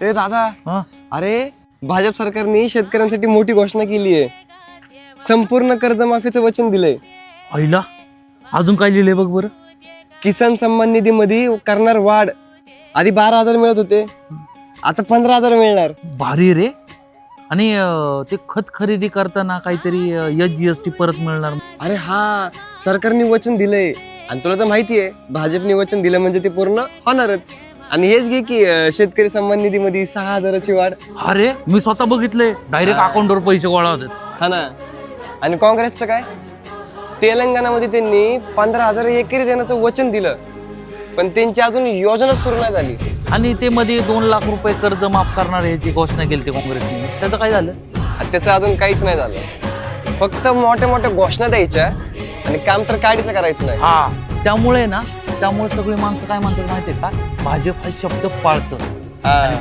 ए दादा, हा? अरे भाजप सरकारने शेतकऱ्यांसाठी मोठी घोषणा केली आहे. संपूर्ण कर्जमाफीचं वचन दिलंय. आईला अजून काय लिहिलंय बघ बरं. किसान सन्मान निधी मध्ये करणार वाढ. आधी 12,000 मिळत होते, आता 15,000 मिळणार. भारी रे. आणि ते खत खरेदी करताना काहीतरी SGST परत मिळणार. अरे हा, सरकारने वचन दिलंय. आणि तुला तर माहितीये, भाजपने वचन दिलं म्हणजे ते पूर्ण होणारच. आणि हेच घे की शेतकरी सन्मान निधी मध्ये 6,000ची वाढ. अरे मी स्वतः बघितलंय, डायरेक्ट अकाउंटवर पैसे गोळा होतात. हा ना. आणि काँग्रेसचं काय, तेलंगणामध्ये त्यांनी 15,000 एकरी देण्याचं वचन दिलं, पण त्यांची अजून योजना सुरू नाही झाली. आणि ते मध्ये 2 लाख रुपये कर्ज माफ करणार याची घोषणा केली ते काँग्रेसने. त्याचं काय झालं? त्याचं अजून काहीच नाही झालं. फक्त मोठ्या मोठ्या घोषणा द्यायच्या आणि काम तर काढीचं करायचं नाही. त्यामुळे सगळी माणसं काय म्हणतात माहितीये का, भाजप हा शब्द पाळतं. हा.